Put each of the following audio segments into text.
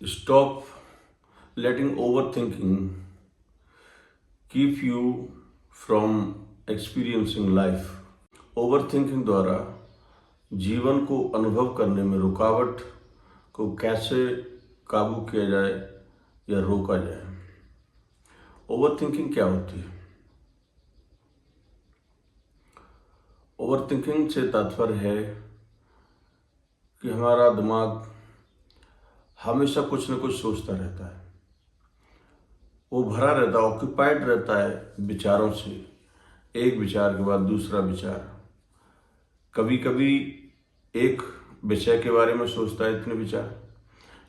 Stop letting overthinking keep you from experiencing life. Overthinking द्वारा जीवन को अनुभव करने में रुकावट को कैसे काबू किया जाए या रोका जाए। ओवरथिंकिंग क्या होती है? ओवरथिंकिंग से तात्पर्य है कि हमारा दिमाग हमेशा कुछ न कुछ सोचता रहता है। वो भरा रहता है, ऑक्यूपाइड रहता है विचारों से, एक विचार के बाद दूसरा विचार। कभी कभी एक विषय के बारे में सोचता है इतने विचार,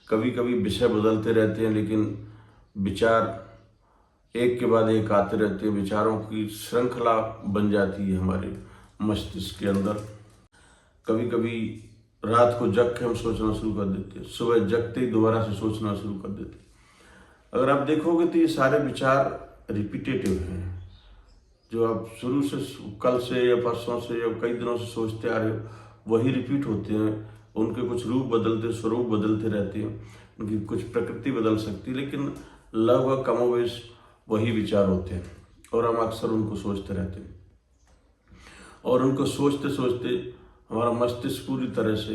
कभी कभी विषय बदलते रहते हैं, लेकिन विचार एक के बाद एक आते रहते हैं। विचारों की श्रृंखला बन जाती है हमारे मस्तिष्क के अंदर। कभी कभी रात को जग के हम सोचना शुरू कर देते हैं, सुबह जगते ही दोबारा से सोचना शुरू कर देते हैं। अगर आप देखोगे तो ये सारे विचार रिपीटेटिव हैं, जो आप शुरू से, कल से या परसों से या कई दिनों से सोचते आ रहे हो, वही रिपीट होते हैं। उनके कुछ रूप बदलते, स्वरूप बदलते रहते हैं, उनकी कुछ प्रकृति बदल सकती है, लेकिन लगभग कमोवेश वही विचार होते हैं और हम अक्सर उनको सोचते रहते हैं। और उनको सोचते सोचते हमारा मस्तिष्क पूरी तरह से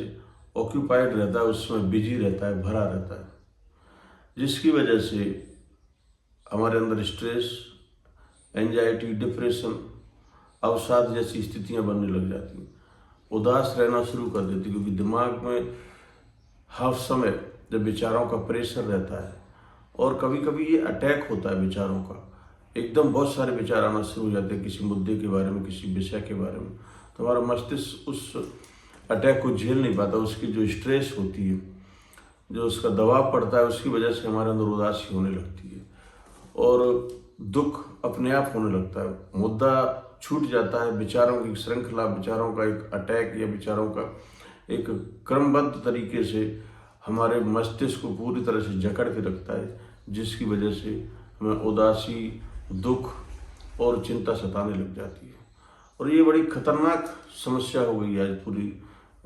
ऑक्यूपाइड रहता है, उसमें बिजी रहता है, भरा रहता है, जिसकी वजह से हमारे अंदर स्ट्रेस, एंजाइटी, डिप्रेशन, अवसाद जैसी स्थितियां बनने लग जाती हैं। उदास रहना शुरू कर देती, क्योंकि दिमाग में हर समय जब विचारों का प्रेशर रहता है, और कभी कभी ये अटैक होता है विचारों का, एकदम बहुत सारे विचार आना शुरू हो जाते हैं किसी मुद्दे के बारे में, किसी विषय के बारे में, तो हमारा मस्तिष्क उस अटैक को झेल नहीं पाता। उसकी जो स्ट्रेस होती है, जो उसका दबाव पड़ता है, उसकी वजह से हमारे अंदर उदासी होने लगती है और दुख अपने आप होने लगता है। मुद्दा छूट जाता है, विचारों की श्रृंखला, विचारों का एक अटैक या विचारों का एक क्रमबद्ध तरीके से हमारे मस्तिष्क को पूरी तरह से जकड़ के रखता है, जिसकी वजह से हमें उदासी, दुख और चिंता सताने लग जाती है। और ये बड़ी खतरनाक समस्या हो गई है आज पूरी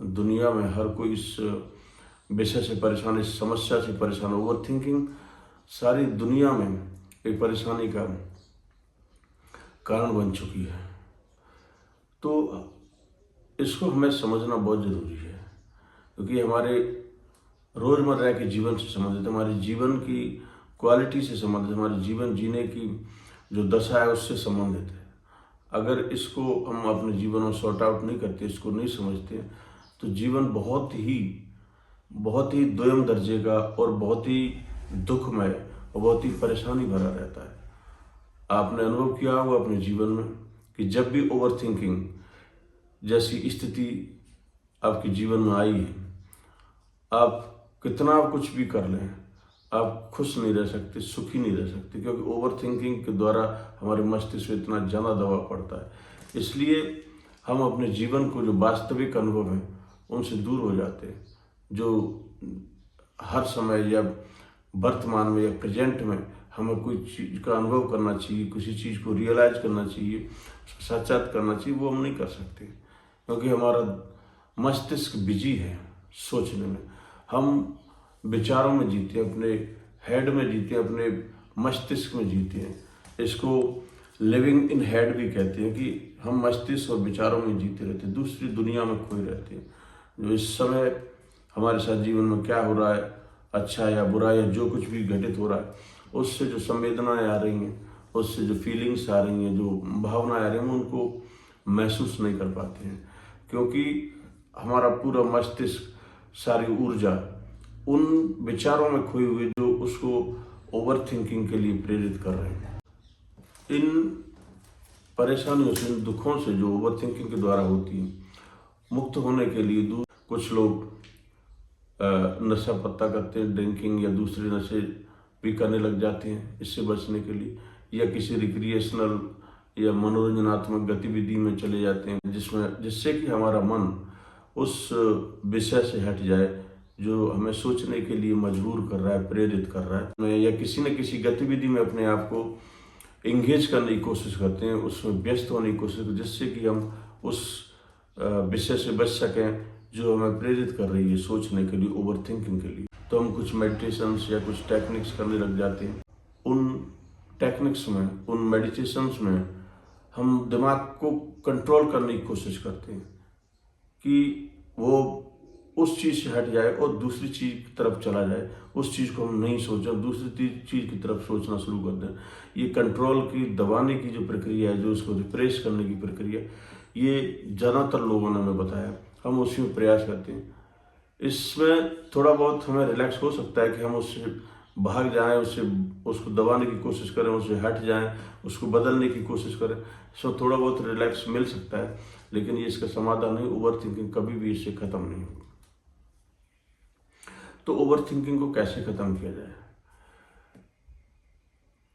दुनिया में। हर कोई इस विषय से परेशान, इस समस्या से परेशान। ओवर थिंकिंग सारी दुनिया में एक परेशानी का कारण बन चुकी है। तो इसको हमें समझना बहुत ज़रूरी है, क्योंकि हमारे रोज़मर्रा के जीवन से संबंधित, हमारे जीवन की क्वालिटी से संबंधित, हमारे जीवन जीने की जो दशा है उससे संबंधित है। अगर इसको हम अपने जीवन में सॉर्ट आउट नहीं करते, इसको नहीं समझते, तो जीवन बहुत ही दोयम दर्जे का और बहुत ही दुखमय और बहुत ही परेशानी भरा रहता है। आपने अनुभव किया होगा अपने जीवन में कि जब भी ओवर थिंकिंग जैसी स्थिति आपके जीवन में आई है, आप कितना कुछ भी कर लें, आप खुश नहीं रह सकते, सुखी नहीं रह सकते, क्योंकि ओवर थिंकिंग के द्वारा हमारे मस्तिष्क में इतना ज़्यादा दबाव पड़ता है। इसलिए हम अपने जीवन को, जो वास्तविक अनुभव हैं, उनसे दूर हो जाते हैं। जो हर समय या वर्तमान में या प्रेजेंट में हमें कोई चीज़ का अनुभव करना चाहिए, किसी चीज़ को रियलाइज करना चाहिए, साक्षात करना चाहिए, वो हम नहीं कर सकते, क्योंकि हमारा मस्तिष्क बिजी है सोचने में। हम विचारों में जीते हैं, अपने हेड में जीते हैं, अपने मस्तिष्क में जीते हैं। इसको लिविंग इन हेड भी कहते हैं, कि हम मस्तिष्क और विचारों में जीते रहते हैं, दूसरी दुनिया में खोए रहते हैं। जो इस समय हमारे साथ जीवन में क्या हो रहा है, अच्छा या बुरा, या जो कुछ भी घटित हो रहा है, उससे जो संवेदनाएं आ रही हैं, उससे जो फीलिंग्स आ रही हैं, जो भावनाएं आ रही हैं, हम उनको महसूस नहीं कर पाते हैं, क्योंकि हमारा पूरा मस्तिष्क, सारी ऊर्जा उन विचारों में खोई हुई जो उसको ओवर थिंकिंग के लिए प्रेरित कर रहे हैं। इन परेशानियों से, इन दुखों से जो ओवर थिंकिंग के द्वारा होती है, मुक्त होने के लिए कुछ लोग नशा पत्ता करते हैं, ड्रिंकिंग या दूसरे नशे भी करने लग जाते हैं इससे बचने के लिए, या किसी रिक्रिएशनल या मनोरंजनात्मक गतिविधि में चले जाते हैं, जिससे कि हमारा मन उस विषय से हट जाए जो हमें सोचने के लिए मजबूर कर रहा है, प्रेरित कर रहा है, या किसी न किसी गतिविधि में अपने आप को इंगेज करने की कोशिश करते हैं, उसमें व्यस्त होने की कोशिश करते हैं, जिससे कि हम उस विषय से बच सकें जो हमें प्रेरित कर रही है सोचने के लिए, ओवर थिंकिंग के लिए, तो हम कुछ मेडिटेशंस या कुछ टेक्निक्स करने लग जाते हैं। उन टेक्निक्स में, उन मेडिटेशंस में हम दिमाग को कंट्रोल करने की कोशिश करते हैं कि वो उस चीज़ से हट जाए और दूसरी चीज़ की तरफ चला जाए। उस चीज़ को हम नहीं सोचें, दूसरी चीज़ की तरफ सोचना शुरू कर दें। ये कंट्रोल की, दबाने की जो प्रक्रिया है, जो उसको रिप्रेस करने की प्रक्रिया, ये ज़्यादातर लोगों ने हमें बताया, हम उसी में प्रयास करते हैं। इसमें थोड़ा बहुत हमें रिलैक्स हो सकता है कि हम उससे भाग जाएं, उसको दबाने की कोशिश करें, उससे हट जाएं, उसको बदलने की कोशिश करें, इसमें थोड़ा बहुत रिलैक्स मिल सकता है, लेकिन ये इसका समाधान नहीं। ओवर थिंकिंग कभी भी इससे ख़त्म नहीं होगी। तो ओवर थिंकिंग को कैसे ख़त्म किया जाए?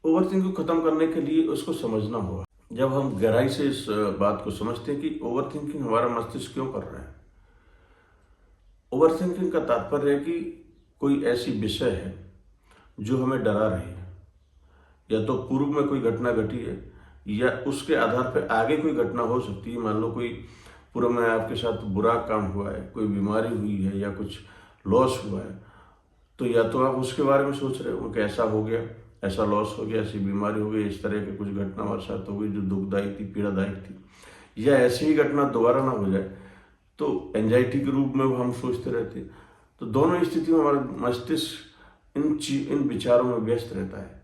ओवर थिंकिंग को ख़त्म करने के लिए उसको समझना होगा। जब हम गहराई से इस बात को समझते हैं कि ओवर थिंकिंग हमारा मस्तिष्क क्यों कर रहा है। ओवर थिंकिंग का तात्पर्य है कि कोई ऐसी विषय है जो हमें डरा रही है, या तो पूर्व में कोई घटना घटी है, या उसके आधार पर आगे कोई घटना हो सकती है। मान लो कोई पूर्व में आपके साथ बुरा काम हुआ है, कोई बीमारी हुई है या कुछ लॉस हुआ है, तो या तो आप उसके बारे में सोच रहे हो कि ऐसा हो गया, ऐसा लॉस हो गया, ऐसी बीमारी हो गई, इस तरह की कुछ घटना हमारे साथ हो गई जो दुखदायी थी, पीड़ादायक थी, या ऐसी ही घटना दोबारा ना हो जाए, तो एंजाइटी के रूप में वो हम सोचते रहते हैं। तो दोनों स्थितियों में हमारा मस्तिष्क इन विचारों में व्यस्त रहता है।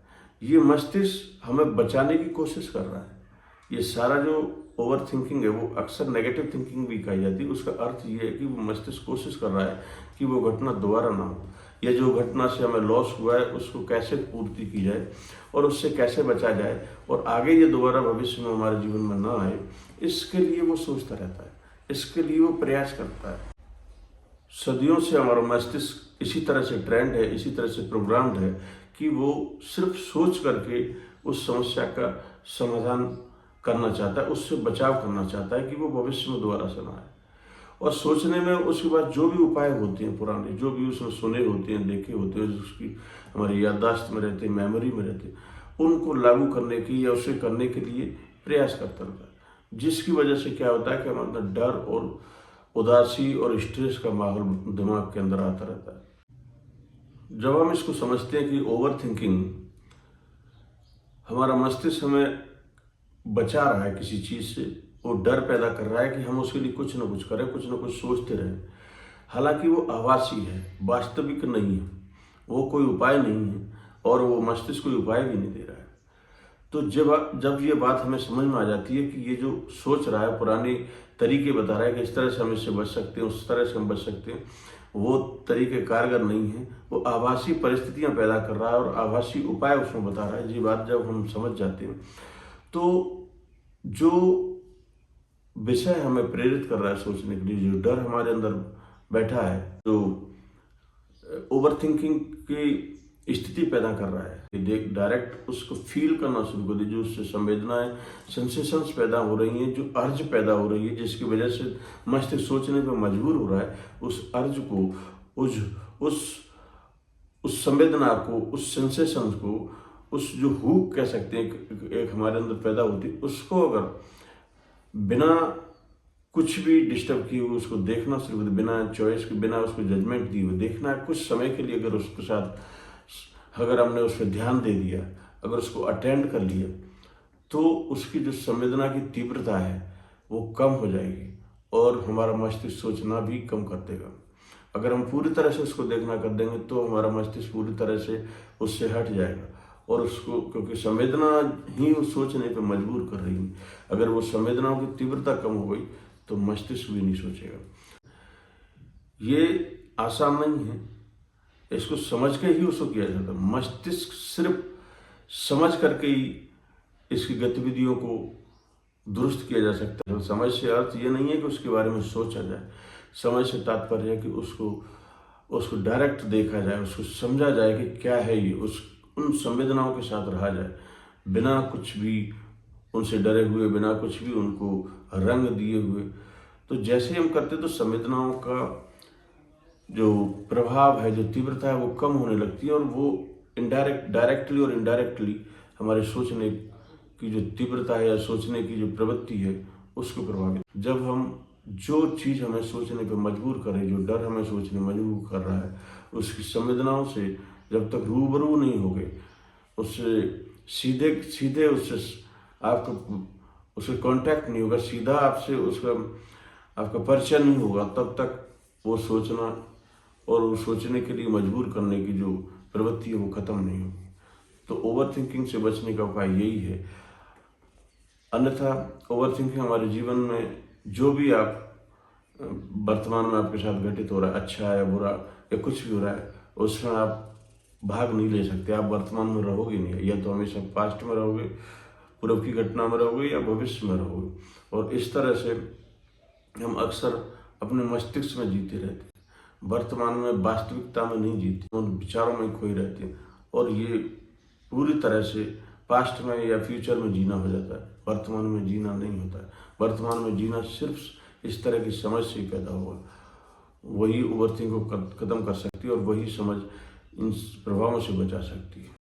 ये मस्तिष्क हमें बचाने की कोशिश कर रहा है। ये सारा जो ओवर थिंकिंग है वो अक्सर नेगेटिव थिंकिंग भी कही जाती है। उसका अर्थ ये है कि वो मस्तिष्क कोशिश कर रहा है कि वो घटना दोबारा ना हो, या जो घटना से हमें लॉस हुआ है उसको कैसे पूर्ति की जाए और उससे कैसे बचा जाए, और आगे ये दोबारा भविष्य में हमारे जीवन में ना आए, इसके लिए वो सोचता रहता है, इसके लिए वो प्रयास करता है। सदियों से हमारा मस्तिष्क इसी तरह से ट्रेंड है, इसी तरह से प्रोग्राम्ड है कि वो सिर्फ सोच करके उस समस्या का समाधान करना चाहता है, उससे बचाव करना चाहता है कि वो भविष्य में दोबारा से ना आए। और सोचने में उसके बाद जो भी उपाय होते हैं पुराने, जो भी उसने सुने होते हैं, देखे होते हैं, उसकी हमारी याददाश्त में रहते हैं, मेमोरी में रहते हैं, उनको लागू करने की या उसे करने के लिए प्रयास करता रहता है। जिसकी वजह से क्या होता है कि हमारे अंदर डर और उदासी और स्ट्रेस का माहौल दिमाग के अंदर आता रहता है। जब हम इसको समझते हैं कि ओवर थिंकिंग, हमारा मस्तिष्क हमें बचा रहा है किसी चीज़ से, वो डर पैदा कर रहा है कि हम उसके लिए कुछ ना कुछ करें, कुछ ना कुछ सोचते रहें, हालांकि वो आभासी है, वास्तविक नहीं है, वो कोई उपाय नहीं है, और वो मस्तिष्क कोई उपाय भी नहीं दे रहा है। तो जब ये बात हमें समझ में आ जाती है कि ये जो सोच रहा है, पुराने तरीके बता रहा है कि इस तरह से हम इससे बच सकते हैं, उस तरह से हम बच सकते हैं, वो तरीके कारगर नहीं है, वो आभासी परिस्थितियां पैदा कर रहा है और आभासी उपाय उसमें बता रहा है। ये बात जब हम समझ जाते हैं, तो जो विषय हमें प्रेरित कर रहा है सोचने के लिए, जो डर हमारे अंदर बैठा है, जो ओवर थिंकिंग की स्थिति पैदा कर रहा है, देख डायरेक्ट उसको फील करना शुरू कर दे, जो उससे संवेदनाएं, सेंसेशंस पैदा हो रही हैं, जो अर्ज पैदा हो रही है, जिसकी वजह से मस्तिष्क सोचने पर मजबूर हो रहा है, उस अर्ज को, उस संवेदना को, उस सेंसेशन को, उस जो हुक कह सकते हैं एक हमारे अंदर पैदा होती है, उसको अगर बिना कुछ भी डिस्टर्ब किए हुए उसको देखना शुरू कर दे, बिना चॉइस के, बिना उसको जजमेंट दिए हुए देखना है कुछ समय के लिए, अगर उसके साथ अगर हमने उस पर ध्यान दे दिया, अगर उसको अटेंड कर लिया, तो उसकी जो संवेदना की तीव्रता है वो कम हो जाएगी और हमारा मस्तिष्क सोचना भी कम कर देगा। अगर हम पूरी तरह से उसको देखना कर देंगे तो हमारा मस्तिष्क पूरी तरह से उससे हट जाएगा, और उसको, क्योंकि संवेदना ही उस सोचने पे मजबूर कर रही है। अगर वो संवेदनाओं की तीव्रता कम हो गई तो मस्तिष्क भी नहीं सोचेगा। ये आसान नहीं है, इसको समझ के ही उसको किया जाता है। मस्तिष्क सिर्फ समझ करके ही इसकी गतिविधियों को दुरुस्त किया जा सकता है। समझ से अर्थ ये नहीं है कि उसके बारे में सोचा जाए, समझ से तात्पर्य है कि उसको डायरेक्ट देखा जाए, उसको समझा जाए कि क्या है ये, उन संवेदनाओं के साथ रहा जाए, बिना कुछ भी उनसे डरे हुए, बिना कुछ भी उनको रंग दिए हुए। तो जैसे हम करते तो संवेदनाओं का जो प्रभाव है, जो तीव्रता है, वो कम होने लगती है, और वो डायरेक्टली और इनडायरेक्टली हमारे सोचने की जो तीव्रता है या सोचने की जो प्रवृत्ति है उसको प्रभावित। जब हम जो चीज़ हमें सोचने पे मजबूर करे, जो डर हमें सोचने मजबूर कर रहा है, उसकी संवेदनाओं से जब तक रूबरू नहीं होगे, उससे सीधे सीधे उससे आपका उससे कांटेक्ट नहीं होगा, सीधा आपसे उसका आपका परिचय नहीं होगा, तब तक वो सोचना और वो सोचने के लिए मजबूर करने की जो प्रवृत्ति है वो खत्म नहीं होगी। तो ओवर थिंकिंग से बचने का उपाय यही है। अन्यथा ओवर थिंकिंग हमारे जीवन में जो भी आप वर्तमान में आपके साथ घटित हो रहा है, अच्छा है बुरा या कुछ भी हो रहा है, उसमें आप भाग नहीं ले सकते। आप वर्तमान में रहोगे नहीं, या तो हमेशा पास्ट में रहोगे, पूर्व की घटना में रहोगे, या भविष्य में रहोगे। और इस तरह से हम अक्सर अपने मस्तिष्क में जीते रहते हैं, वर्तमान में वास्तविकता में नहीं जीते, उन विचारों में खोए रहते हैं, और ये पूरी तरह से पास्ट में या फ्यूचर में जीना हो जाता है। वर्तमान में जीना नहीं होता है। वर्तमान में जीना सिर्फ इस तरह की समझ से ही पैदा हुआ, वही ओवरथिंक को खत्म कर सकती है और वही समझ इन प्रभावों से बचा सकती है।